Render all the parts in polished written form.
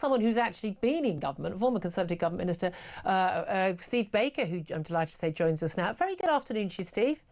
someone who's actually been in government, former Conservative government minister, Steve Baker, who I'm delighted to say joins us now. Very good afternoon to you, Steve.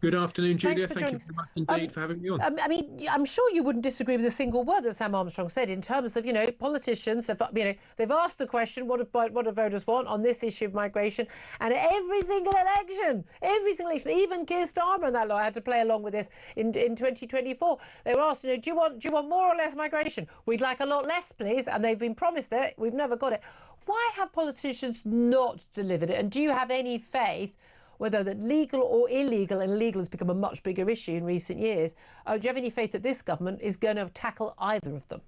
Good afternoon, Julia. Thank you very much indeed for having me on. I mean, I'm sure you wouldn't disagree with a single word that Sam Armstrong said in terms of, politicians have, they've asked the question, what do voters want on this issue of migration? And every single election, even Keir Starmer and that lot had to play along with this in 2024. They were asked, do you want more or less migration? We'd like a lot less, please. And they've been promised it. We've never got it. Why have politicians not delivered it? And do you have any faith, whether that legal or illegal, and illegal has become a much bigger issue in recent years, do you have any faith that this government is going to tackle either of them?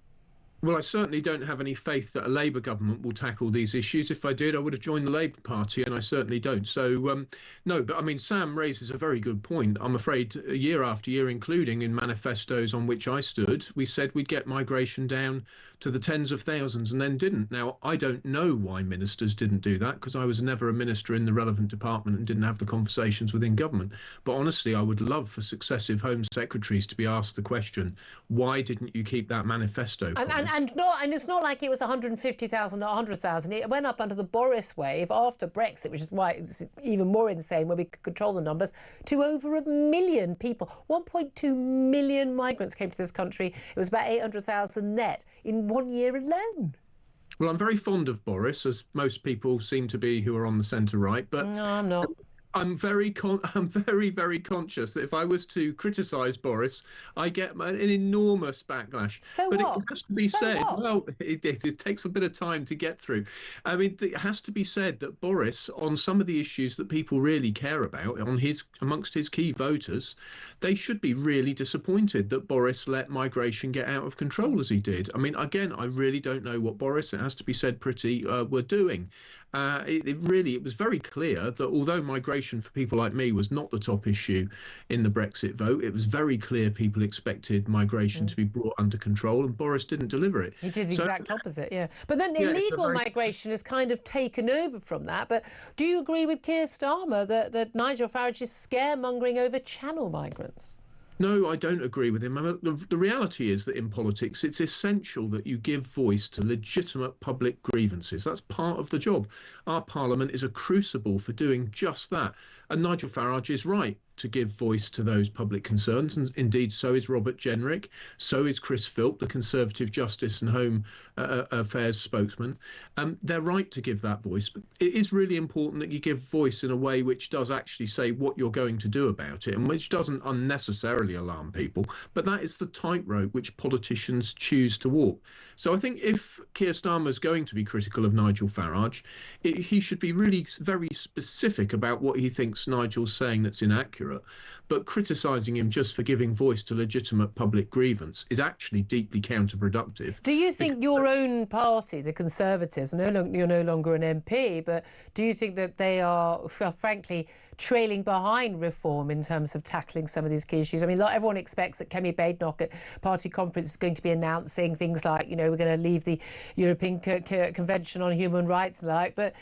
Well, I certainly don't have any faith that a Labour government will tackle these issues. If I did, I would have joined the Labour Party, and I certainly don't. So, no, but I mean, Sam raises a very good point. I'm afraid year after year, including in manifestos on which I stood, we said we'd get migration down to the tens of thousands and then didn't. Now, I don't know why ministers didn't do that, because I was never a minister in the relevant department and didn't have the conversations within government. But honestly, I would love for successive Home Secretaries to be asked the question, why didn't you keep that manifesto? And it's not like it was 150,000 or 100,000. It went up under the Boris wave after Brexit, which is why it's even more insane when we could control the numbers, to over 1 million people. 1.2 million migrants came to this country. It was about 800,000 net in 1 year alone. Well, I'm very fond of Boris, as most people seem to be who are on the centre-right. But no, I'm not. I'm very, very conscious that if I was to criticise Boris, I get an enormous backlash. So but what? It has to be said. What? Well, it takes a bit of time to get through. I mean, it has to be said that Boris, on some of the issues that people really care about, amongst his key voters, they should be really disappointed that Boris let migration get out of control as he did. I mean, again, I really don't know what Boris, it has to be said, were doing. It was very clear that although migration for people like me was not the top issue in the Brexit vote, it was very clear people expected migration to be brought under control, and Boris didn't deliver it. He did the exact opposite, yeah. But then illegal migration has kind of taken over from that. But do you agree with Keir Starmer that Nigel Farage is scaremongering over channel migrants? No, I don't agree with him. The reality is that in politics, it's essential that you give voice to legitimate public grievances. That's part of the job. Our Parliament is a crucible for doing just that. And Nigel Farage is right to give voice to those public concerns, and indeed so is Robert Jenrick, so is Chris Philp, the Conservative Justice and Home Affairs spokesman. They're right to give that voice, but it is really important that you give voice in a way which does actually say what you're going to do about it, and which doesn't unnecessarily alarm people. But that is the tightrope which politicians choose to walk. So I think if Keir Starmer is going to be critical of Nigel Farage, he should be really very specific about what he thinks Nigel's saying that's inaccurate. But criticising him just for giving voice to legitimate public grievance is actually deeply counterproductive. Do you think your own party, the Conservatives, you're no longer an MP, but do you think that they are, frankly, trailing behind reform in terms of tackling some of these key issues? I mean, everyone expects that Kemi Badenoch at party conference is going to be announcing things like, we're going to leave the European Convention on Human Rights and the like, but,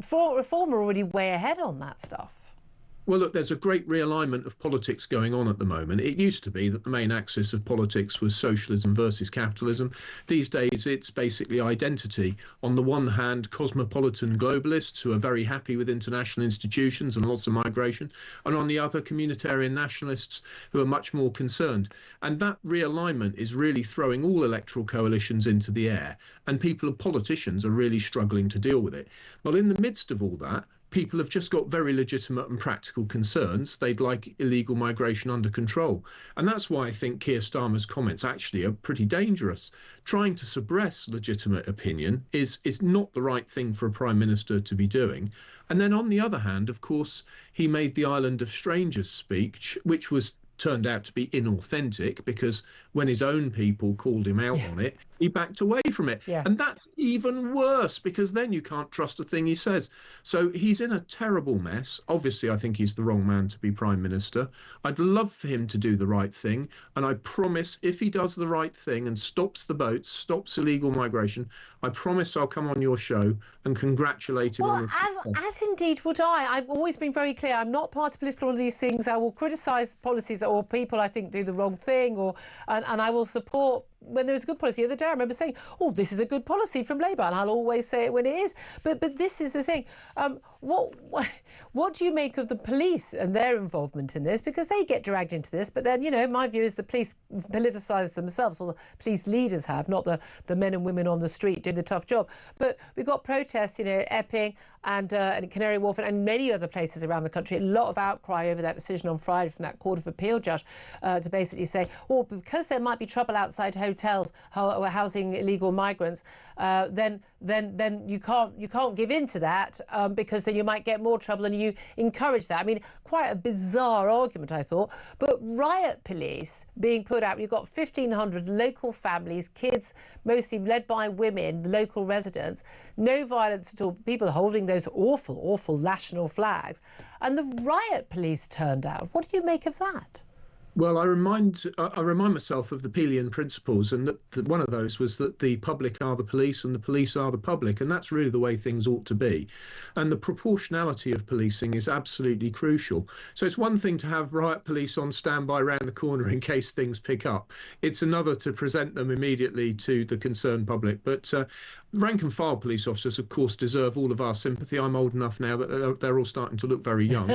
reform are already way ahead on that stuff. Well, look, there's a great realignment of politics going on at the moment. It used to be that the main axis of politics was socialism versus capitalism. These days, it's basically identity. On the one hand, cosmopolitan globalists who are very happy with international institutions and lots of migration, and on the other, communitarian nationalists who are much more concerned. And that realignment is really throwing all electoral coalitions into the air, and politicians are really struggling to deal with it. Well, in the midst of all that, people have just got very legitimate and practical concerns. They'd like illegal migration under control. And that's why I think Keir Starmer's comments actually are pretty dangerous. Trying to suppress legitimate opinion is not the right thing for a Prime Minister to be doing. And then on the other hand, of course, he made the Island of Strangers speech, which turned out to be inauthentic, because when his own people called him out on it, he backed away from it. Yeah. And that's even worse, because then you can't trust a thing he says. So he's in a terrible mess. Obviously, I think he's the wrong man to be Prime Minister. I'd love for him to do the right thing. And I promise, if he does the right thing and stops the boats, stops illegal migration, I promise I'll come on your show and congratulate him on the as indeed would I. I've always been very clear. I'm not party political on these things. I will criticise policies or people I think do the wrong thing, and I will support when there is a good policy. The other day I remember saying, oh, this is a good policy from Labour, and I'll always say it when it is. But this is the thing. What do you make of the police and their involvement in this? Because they get dragged into this, but then, my view is the police politicise themselves, or the police leaders have, not the men and women on the street doing the tough job. But we've got protests, Epping and Canary Wharf and many other places around the country. A lot of outcry over that decision on Friday from that Court of Appeal judge to basically say, because there might be trouble outside hotels housing illegal migrants, then you can't give in to that because then you might get more trouble, and you encourage that. I mean, quite a bizarre argument, I thought. But riot police being put out, you've got 1,500 local families, kids, mostly led by women, local residents, no violence at all, people holding those awful national flags, and the riot police turned out. What do you make of that? Well, I remind myself of the Pelian principles, and that one of those was that the public are the police and the police are the public, and that's really the way things ought to be. And the proportionality of policing is absolutely crucial. So it's one thing to have riot police on standby round the corner in case things pick up. It's another to present them immediately to the concerned public. But rank and file police officers, of course, deserve all of our sympathy. I'm old enough now that they're all starting to look very young.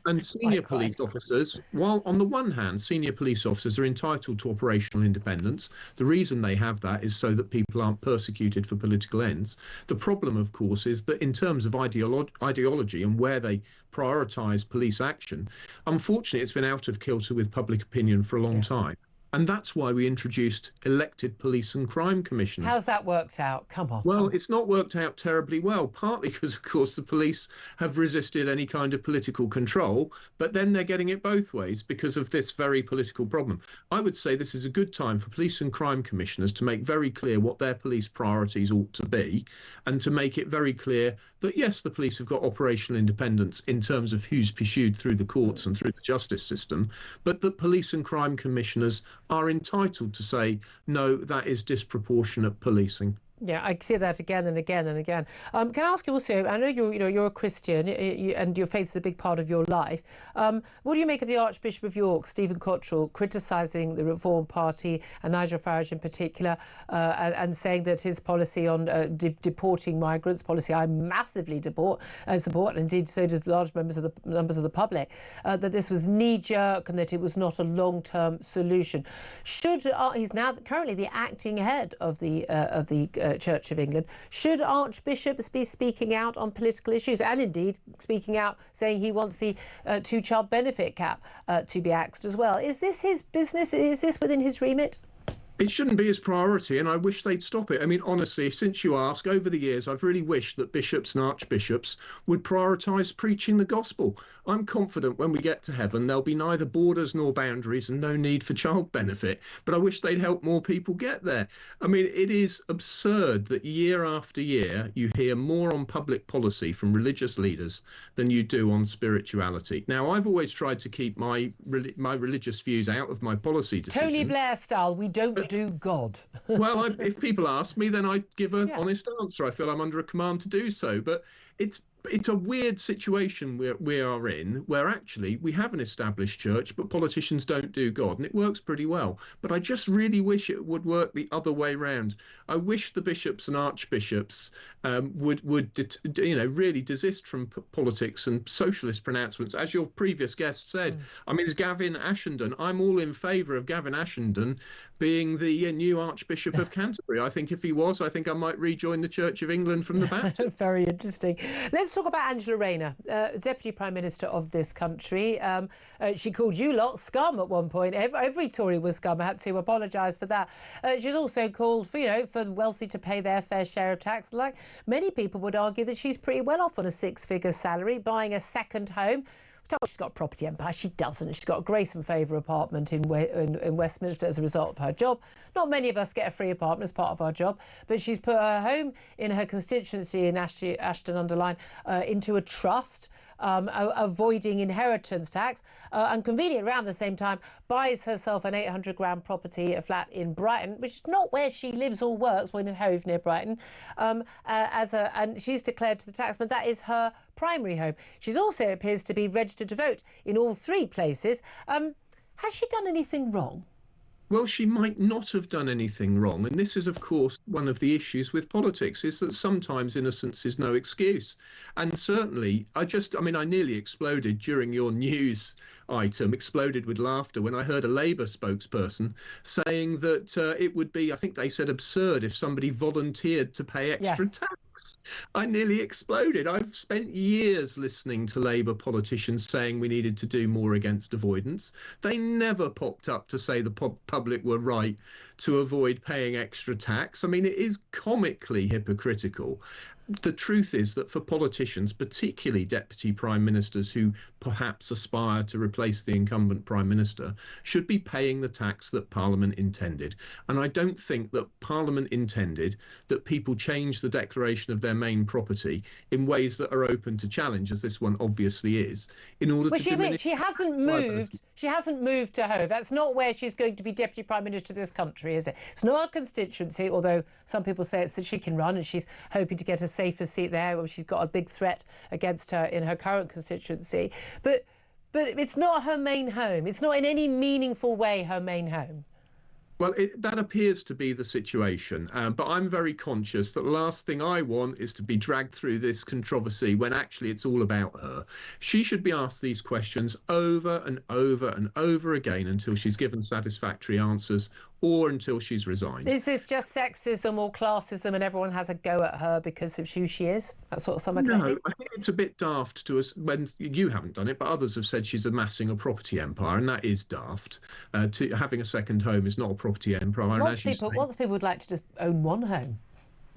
and senior police officers, while on the one hand, senior police officers are entitled to operational independence. The reason they have that is so that people aren't persecuted for political ends. The problem, of course, is that in terms of ideology and where they prioritise police action, unfortunately, it's been out of kilter with public opinion for a long time. And that's why we introduced elected police and crime commissioners. How's that worked out? Come on. Well, it's not worked out terribly well, partly because, of course, the police have resisted any kind of political control, but then they're getting it both ways because of this very political problem. I would say this is a good time for police and crime commissioners to make very clear what their police priorities ought to be, and to make it very clear that, yes, the police have got operational independence in terms of who's pursued through the courts and through the justice system, but that police and crime commissioners are entitled to say, no, that is disproportionate policing. Yeah, I see that again and again and again. Can I ask you also, I know you're a Christian and your faith is a big part of your life. What do you make of the Archbishop of York, Stephen Cottrell, criticising the Reform Party and Nigel Farage in particular, and saying that his policy on deporting migrants, policy I massively support, and indeed so does large members of the public, that this was knee-jerk and that it was not a long-term solution. He's now currently the acting head of the Church of England. Should archbishops be speaking out on political issues, and indeed speaking out saying he wants the two-child benefit cap to be axed as well? Is this his business? Is this within his remit? It shouldn't be his priority, and I wish they'd stop it. I mean, honestly, since you ask, over the years, I've really wished that bishops and archbishops would prioritise preaching the gospel. I'm confident when we get to heaven, there'll be neither borders nor boundaries and no need for child benefit. But I wish they'd help more people get there. I mean, it is absurd that year after year, you hear more on public policy from religious leaders than you do on spirituality. Now, I've always tried to keep my religious views out of my policy decisions. Tony Blair style, we don't do God. Well, if people ask me, then I give an honest answer. I feel I'm under a command to do so. But it's a weird situation we are in, where actually we have an established church, but politicians don't do God, and it works pretty well. But I just really wish it would work the other way round. I wish the bishops and archbishops would really desist from politics and socialist pronouncements, as your previous guest said. I mean, as Gavin Ashenden, I'm all in favour of Gavin Ashenden being the new Archbishop of Canterbury. I think if he was, I think I might rejoin the Church of England from the back. Very interesting. Let's talk about Angela Rayner, Deputy Prime Minister of this country. She called you lot scum at one point. Every Tory was scum. I had to apologise for that. She's also called for the wealthy to pay their fair share of tax. Like many people would argue that she's pretty well off on a six-figure salary, buying a second home. She's got a property empire. She doesn't. She's got a grace and favour apartment in Westminster as a result of her job. Not many of us get a free apartment as part of our job, but she's put her home in her constituency in Ashton-under-Lyne into a trust, avoiding inheritance tax, and conveniently around the same time buys herself an 800-grand property, a flat in Brighton, which is not where she lives or works, but in Hove near Brighton, and she's declared to the taxman that is her primary home. She's also appears to be registered to vote in all three places. Has she done anything wrong? Well, she might not have done anything wrong. And this is, of course, one of the issues with politics is that sometimes innocence is no excuse. And certainly, I mean, I nearly exploded during your news item, exploded with laughter when I heard a Labour spokesperson saying that it would be, I think they said, absurd if somebody volunteered to pay extra Yes. tax. I nearly exploded. I've spent years listening to Labour politicians saying we needed to do more against avoidance. They never popped up to say the public were right to avoid paying extra tax. I mean, it is comically hypocritical. The truth is that for politicians, particularly deputy prime ministers who perhaps aspire to replace the incumbent prime minister, should be paying the tax that Parliament intended. And I don't think that Parliament intended that people change the declaration of their main property in ways that are open to challenge, as this one obviously is, in order to diminish. She hasn't moved. She hasn't moved to Hove. That's not where she's going to be deputy prime minister of this country, is it? It's not a constituency, although some people say it's that she can run, and she's hoping to get a safer seat there. Or she's got a big threat against her in her current constituency, but it's not her main home. It's not in any meaningful way her main home. Well, that appears to be the situation, but I'm very conscious that the last thing I want is to be dragged through this controversy when actually it's all about her. She should be asked these questions over and over and over again until she's given satisfactory answers or until she's resigned. Is this just sexism or classism and everyone has a go at her because of who she is? That's what some are claiming. No, I think it's a bit daft to us when you haven't done it, but others have said she's amassing a property empire, and that is daft. To having a second home is not a property empire. Lots of people would like to just own one home.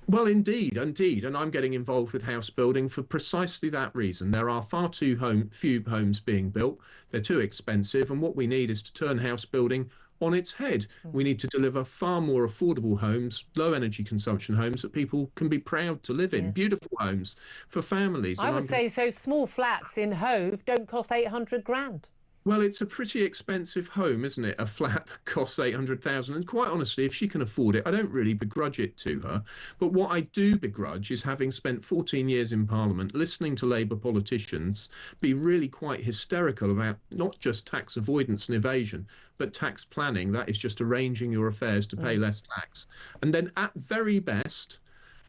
Well, indeed. And I'm getting involved with house building for precisely that reason. There are far too few homes being built. They're too expensive. And what we need is to turn house building on its head. We need to deliver far more affordable homes, low energy consumption homes that people can be proud to live in, beautiful homes for families. I would say so. Small flats in Hove don't cost 800 grand. Well, it's a pretty expensive home, isn't it? A flat that costs 800,000. And quite honestly, if she can afford it, I don't really begrudge it to her. But what I do begrudge is having spent 14 years in Parliament, listening to Labour politicians be really quite hysterical about not just tax avoidance and evasion, but tax planning. That is just arranging your affairs to pay less tax. And then at very best,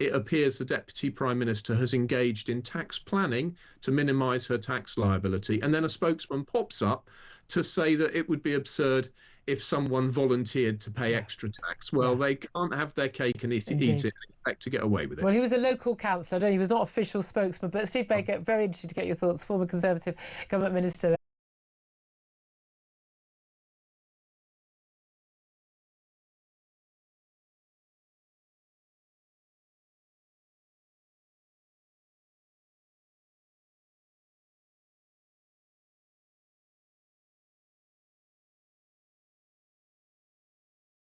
it appears the Deputy Prime Minister has engaged in tax planning to minimise her tax liability. And then a spokesman pops up to say that it would be absurd if someone volunteered to pay extra tax. Well, they can't have their cake and eat it and expect to get away with it. Well, he was a local councillor. He was not official spokesman. But Steve Baker, very interested to get your thoughts, former Conservative government minister.